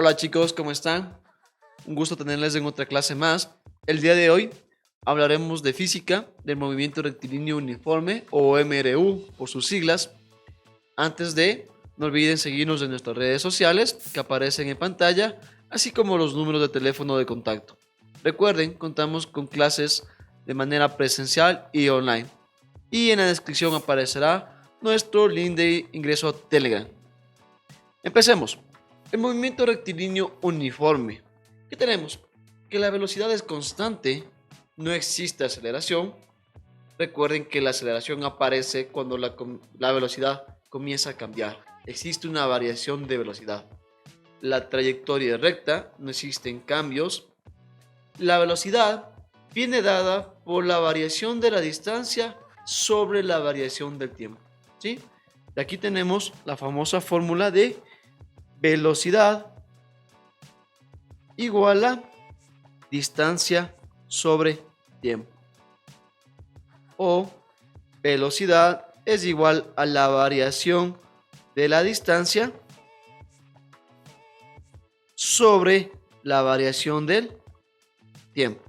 Hola chicos, ¿cómo están? Un gusto tenerles en otra clase más. El día de hoy hablaremos de física del movimiento rectilíneo uniforme o MRU por sus siglas. No olviden seguirnos en nuestras redes sociales que aparecen en pantalla, así como los números de teléfono de contacto. Recuerden, contamos con clases de manera presencial y online. Y en la descripción aparecerá nuestro link de ingreso a Telegram. Empecemos. El movimiento rectilíneo uniforme. ¿Qué tenemos? Que la velocidad es constante, no existe aceleración. Recuerden que la aceleración aparece cuando la velocidad comienza a cambiar. Existe una variación de velocidad. La trayectoria es recta, no existen cambios. La velocidad viene dada por la variación de la distancia sobre la variación del tiempo. ¿Sí? De aquí tenemos la famosa fórmula de velocidad igual a distancia sobre tiempo. O velocidad es igual a la variación de la distancia sobre la variación del tiempo.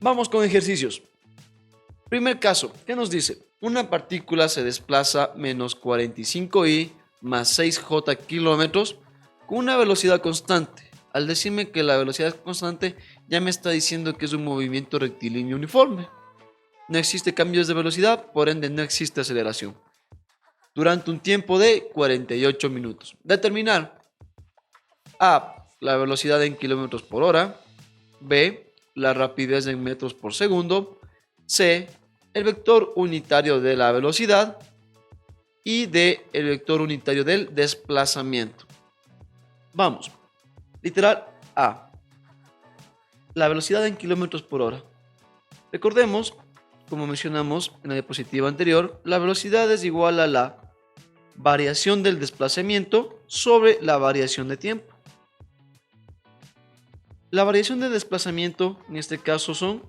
Vamos con ejercicios. Primer caso, ¿qué nos dice? Una partícula se desplaza menos 45i más 6j kilómetros con una velocidad constante. Al decirme que la velocidad es constante, ya me está diciendo que es un movimiento rectilíneo uniforme. No existe cambios de velocidad, por ende no existe aceleración. Durante un tiempo de 48 minutos. Determinar A, la velocidad en kilómetros por hora. B, la rapidez en metros por segundo. C, el vector unitario de la velocidad. Y D, el vector unitario del desplazamiento. Vamos. Literal A, la velocidad en kilómetros por hora. Recordemos, como mencionamos en la diapositiva anterior, la velocidad es igual a la variación del desplazamiento sobre la variación de tiempo. La variación de desplazamiento en este caso son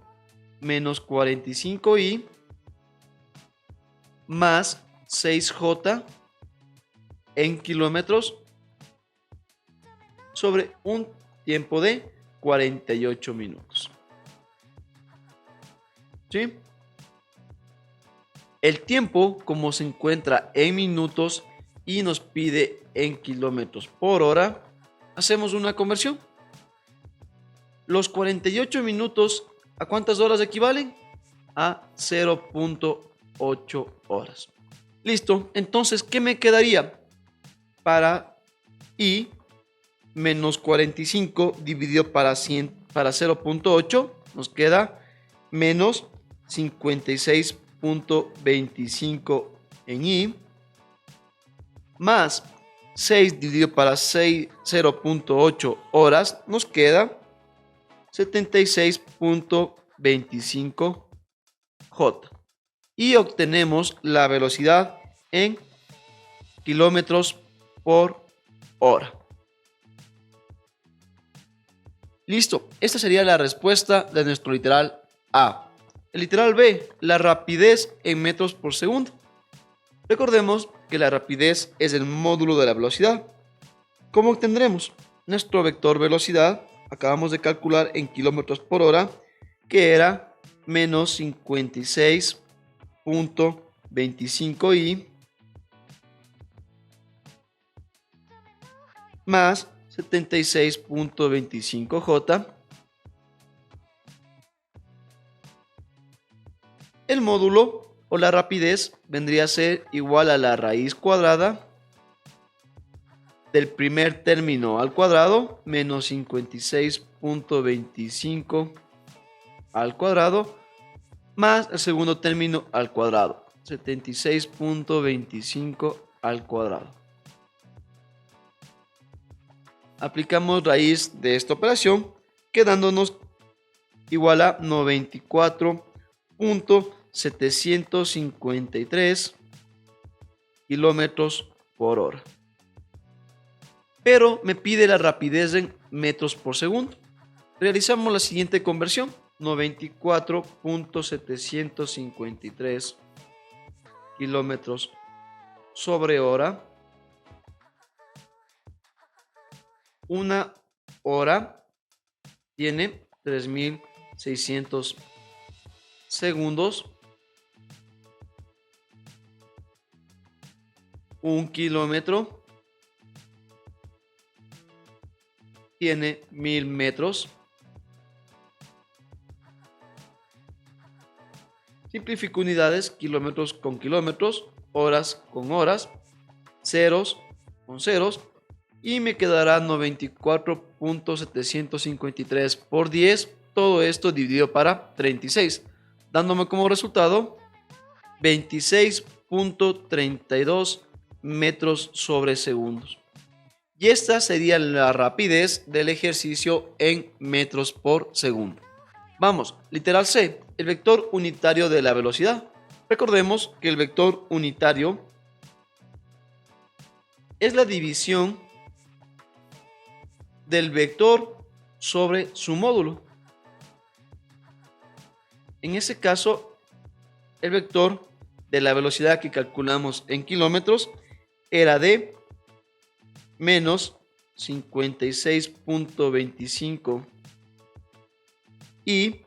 menos 45i más 6j en kilómetros sobre un tiempo de 48 minutos. ¿Sí? El tiempo, como se encuentra en minutos y nos pide en kilómetros por hora, hacemos una conversión. Los 48 minutos, ¿a cuántas horas equivalen? A 0.8 horas. Listo, entonces, ¿qué me quedaría? Para i menos 45 dividido para 0.8, nos queda menos 56.25 en i, más 6 dividido para 0.8 horas, nos queda 76.25 J. Y obtenemos la velocidad en kilómetros por hora. Listo, esta sería la respuesta de nuestro literal A. El literal B, la rapidez en metros por segundo. Recordemos que la rapidez es el módulo de la velocidad. ¿Cómo obtendremos? Nuestro vector velocidad, acabamos de calcular en kilómetros por hora, que era menos 56.25i más 76.25j. El módulo o la rapidez vendría a ser igual a la raíz cuadrada del primer término al cuadrado menos 56.25 al cuadrado más el segundo término al cuadrado, 76.25 al cuadrado. Aplicamos raíz de esta operación, quedándonos igual a 94.753 kilómetros por hora. Pero me pide la rapidez en metros por segundo. Realizamos la siguiente conversión: 94.753 kilómetros sobre hora Una hora tiene 3600 segundos. Un kilómetro tiene 1000 metros. Simplifico unidades, kilómetros con kilómetros, horas con horas, ceros con ceros, y me quedará 94.753 por 10, todo esto dividido para 36, dándome como resultado 26.32 metros sobre segundos. Y esta sería la rapidez del ejercicio en metros por segundo. Vamos, literal C, el vector unitario de la velocidad. Recordemos que el vector unitario es la división del vector sobre su módulo. En ese caso, el vector de la velocidad que calculamos en kilómetros era de menos 56.25 y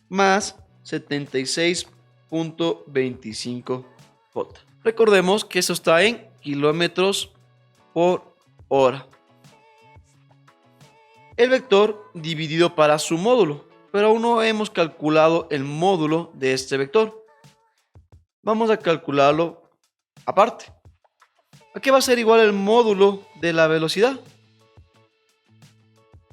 más 76.25 J. Recordemos que eso está en kilómetros por hora. El vector dividido para su módulo, pero aún no hemos calculado el módulo de este vector. Vamos a calcularlo aparte. ¿A qué va a ser igual el módulo de la velocidad?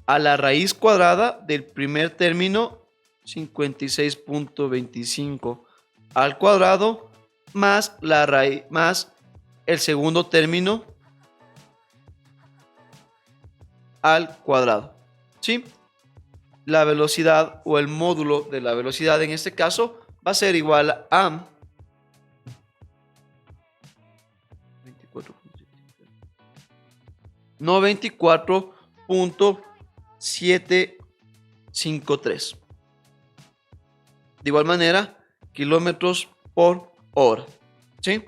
A la raíz cuadrada del primer término, 56.25 al cuadrado, más la raíz más el segundo término al cuadrado. ¿Sí? La velocidad o el módulo de la velocidad en este caso va a ser igual a 94.753. De igual manera, kilómetros por hora. ¿Sí?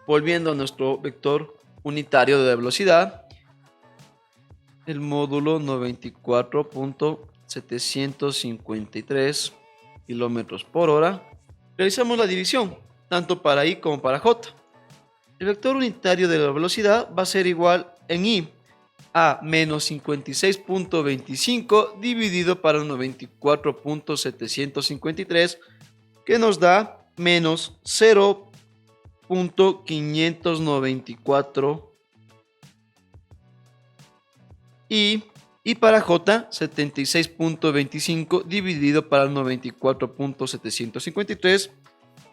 Volviendo a nuestro vector unitario de velocidad, el módulo 94.753 kilómetros por hora. Realizamos la división, tanto para I como para J. El vector unitario de la velocidad va a ser igual en I a menos 56.25 dividido para 94.753, que nos da menos 0.594 y para J 76.25 dividido para 94.753,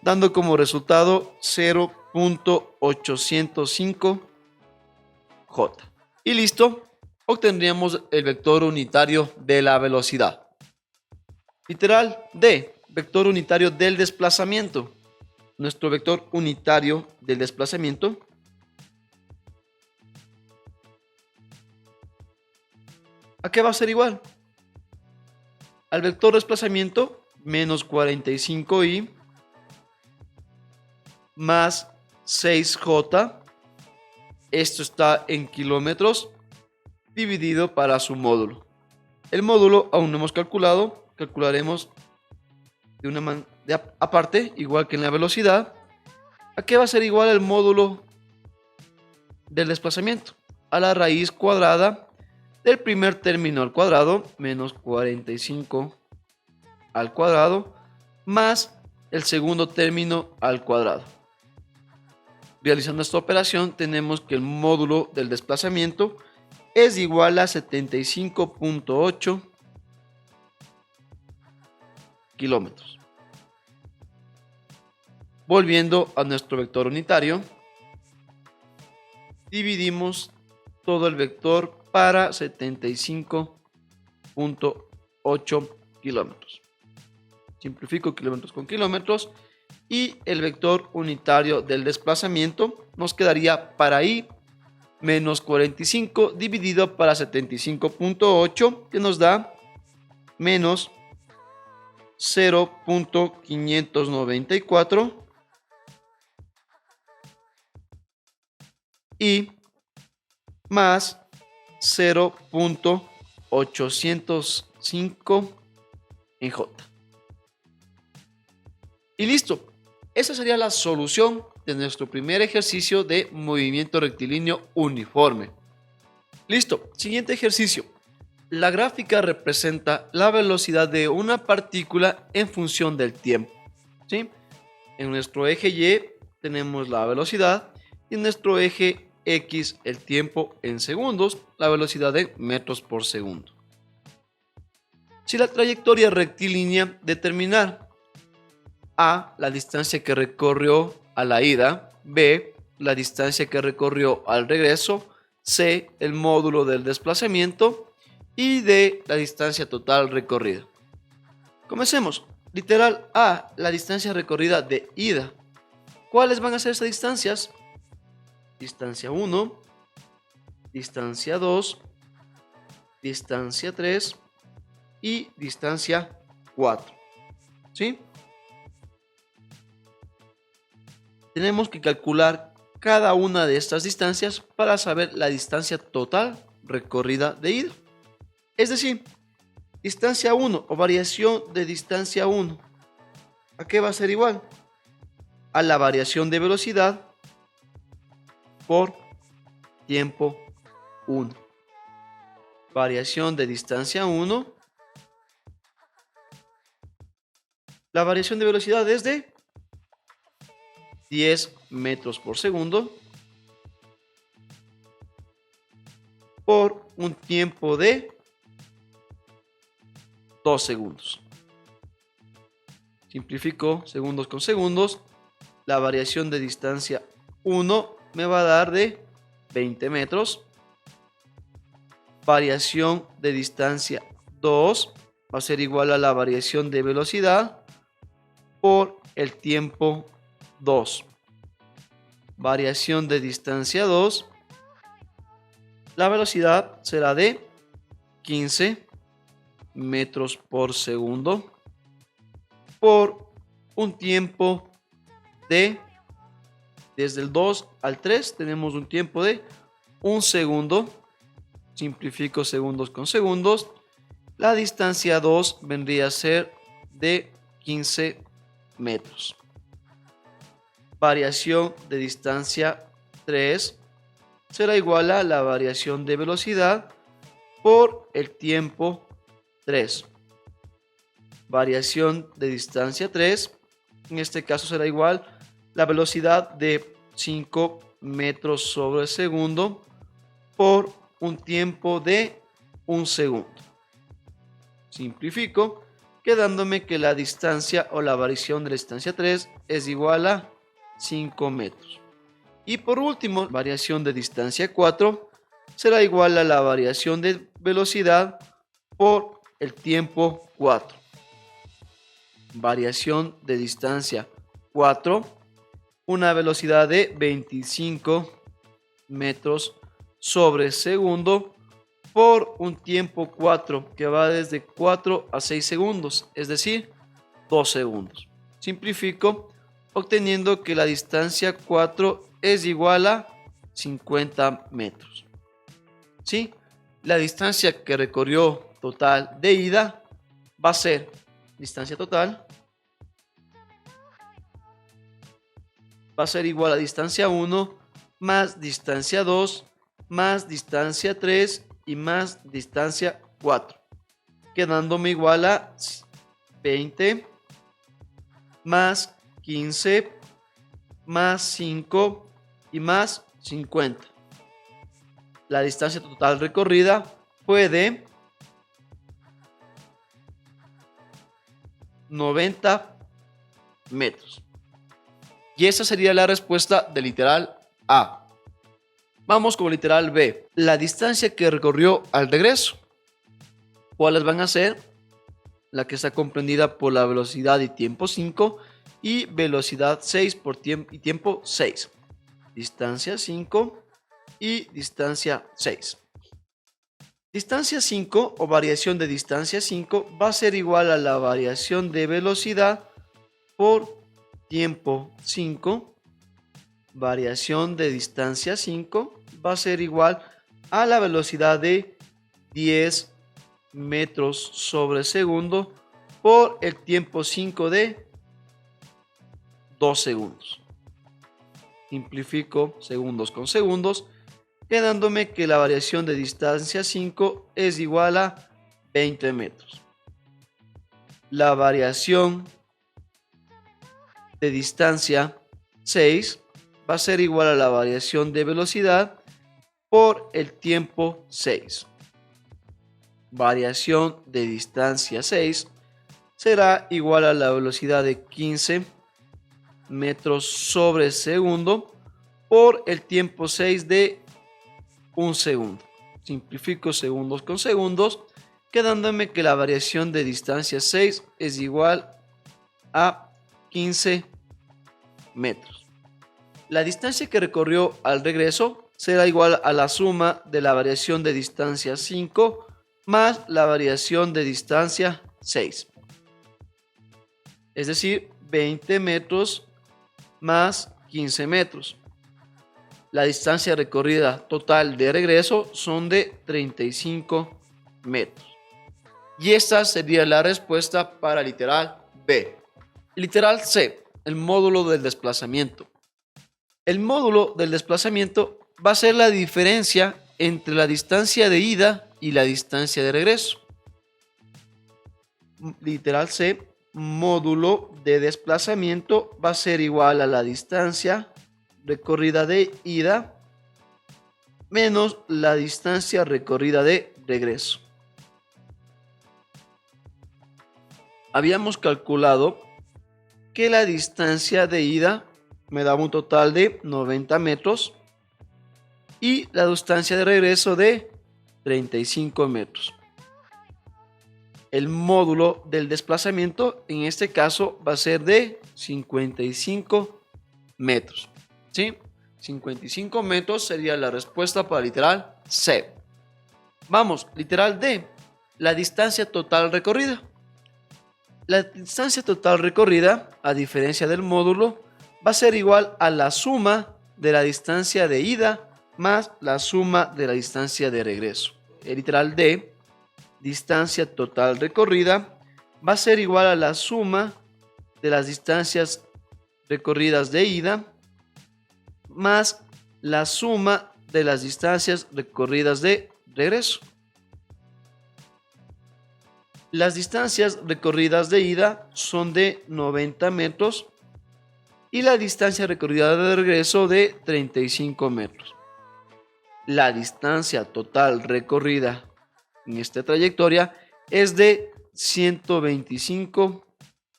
dando como resultado 0.805 J. Y listo, obtendríamos el vector unitario de la velocidad. Literal D, vector unitario del desplazamiento. Nuestro vector unitario del desplazamiento ¿a qué va a ser igual? Al vector desplazamiento menos 45i más 6j, esto está en kilómetros, dividido para su módulo. El módulo aún no hemos calculado, calcularemos de una manera aparte, igual que en la velocidad. ¿A qué va a ser igual el módulo del desplazamiento? A la raíz cuadrada del primer término al cuadrado, menos 45 al cuadrado, más el segundo término al cuadrado. Realizando esta operación, tenemos que el módulo del desplazamiento es igual a 75.8 kilómetros. Volviendo a nuestro vector unitario, dividimos todo el vector para 75.8 kilómetros. Simplifico kilómetros con kilómetros y el vector unitario del desplazamiento nos quedaría para I menos 45 dividido para 75.8, que nos da menos 0.594 y más 0.805 en J. Y listo. Esa sería la solución de nuestro primer ejercicio de movimiento rectilíneo uniforme. Listo. Siguiente ejercicio. La gráfica representa la velocidad de una partícula en función del tiempo. ¿Sí? En nuestro eje Y tenemos la velocidad y en nuestro eje X el tiempo en segundos, la velocidad en metros por segundo. Si la trayectoria rectilínea, determinar A, la distancia que recorrió a la ida, B, la distancia que recorrió al regreso, C, el módulo del desplazamiento y D, la distancia total recorrida. Comencemos. Literal A, la distancia recorrida de ida. ¿Cuáles van a ser esas distancias? Distancia 1, distancia 2, distancia 3 y distancia 4. ¿Sí? Tenemos que calcular cada una de estas distancias para saber la distancia total recorrida de ida. Es decir, distancia 1 o variación de distancia 1, ¿a qué va a ser igual? A la variación de velocidad por tiempo 1. Variación de distancia 1. La variación de velocidad es de 10 metros por segundo por un tiempo de 2 segundos. Simplifico segundos con segundos. La variación de distancia 1 me va a dar de 20 metros. Variación de distancia 2 va a ser igual a la variación de velocidad por el tiempo 2. Variación de distancia 2. La velocidad será de 15 metros por segundo por un tiempo de, desde el 2 al 3 tenemos un tiempo de 1 segundo. Simplifico segundos con segundos. La distancia 2 vendría a ser de 15 metros. Variación de distancia 3 será igual a la variación de velocidad por el tiempo 3. Variación de distancia 3, en este caso será igual la velocidad de 5 metros sobre segundo por un tiempo de 1 segundo. Simplifico, quedándome que la distancia o la variación de la distancia 3 es igual a 5 metros. Y por último, variación de distancia 4 será igual a la variación de velocidad por el tiempo 4. Variación de distancia 4, una velocidad de 25 metros sobre segundo por un tiempo 4 que va desde 4 a 6 segundos, es decir, 2 segundos. Simplifico, obteniendo que la distancia 4 es igual a 50 metros. ¿Sí? La distancia que recorrió total de ida va a ser distancia total, va a ser igual a distancia 1 más distancia 2 más distancia 3 y más distancia 4, quedándome igual a 20 más 15 más 5 y más 50. La distancia total recorrida fue de 90 metros. Y esa sería la respuesta del literal A. Vamos con el literal B. La distancia que recorrió al regreso. ¿Cuáles van a ser? La que está comprendida por la velocidad y tiempo 5 y velocidad 6 por tiempo y tiempo 6. Distancia 5 y distancia 6. Distancia 5 o variación de distancia 5 va a ser igual a la variación de velocidad por tiempo 5. Variación de distancia 5 va a ser igual a la velocidad de 10 metros sobre segundo por el tiempo 5 de 2 segundos. Simplifico segundos con segundos, quedándome que la variación de distancia 5 es igual a 20 metros. La variación de distancia 6 va a ser igual a la variación de velocidad por el tiempo 6. Variación de distancia 6 será igual a la velocidad de 15 metros sobre segundo por el tiempo 6 de 1 segundo. Simplifico segundos con segundos, quedándome que la variación de distancia 6 es igual a 15 metros. La distancia que recorrió al regreso será igual a la suma de la variación de distancia 5 más la variación de distancia 6. Es decir, 20 metros más 15 metros. La distancia recorrida total de regreso son de 35 metros. Y esta sería la respuesta para literal B. Literal C, el módulo del desplazamiento. El módulo del desplazamiento va a ser la diferencia entre la distancia de ida y la distancia de regreso. Literal C, módulo de desplazamiento va a ser igual a la distancia recorrida de ida menos la distancia recorrida de regreso. Habíamos calculado que la distancia de ida me daba un total de 90 metros y la distancia de regreso de 35 metros. El módulo del desplazamiento en este caso va a ser de 55 metros. ¿Sí? 55 metros sería la respuesta para literal C. Vamos, literal D, la distancia total recorrida. La distancia total recorrida, a diferencia del módulo, va a ser igual a la suma de la distancia de ida más la suma de la distancia de regreso. El literal D, distancia total recorrida, va a ser igual a la suma de las distancias recorridas de ida más la suma de las distancias recorridas de regreso. Las distancias recorridas de ida son de 90 metros y la distancia recorrida de regreso de 35 metros. La distancia total recorrida en esta trayectoria es de 125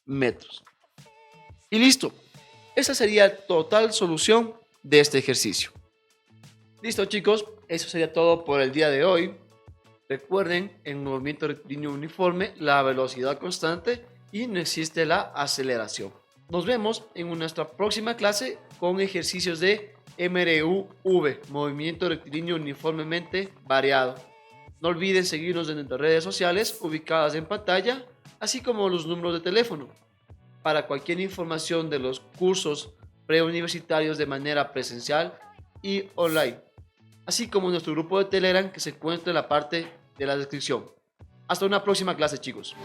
metros. Y listo. Esa sería la total solución de este ejercicio. Listo, chicos. Eso sería todo por el día de hoy. Recuerden, en movimiento rectilíneo uniforme, la velocidad constante y no existe la aceleración. Nos vemos en nuestra próxima clase con ejercicios de MRUV, movimiento rectilíneo uniformemente variado. No olviden seguirnos en nuestras redes sociales ubicadas en pantalla, así como los números de teléfono. Para cualquier información de los cursos preuniversitarios de manera presencial y online, así como nuestro grupo de Telegram que se encuentra en la parte de la descripción. Hasta una próxima clase, chicos.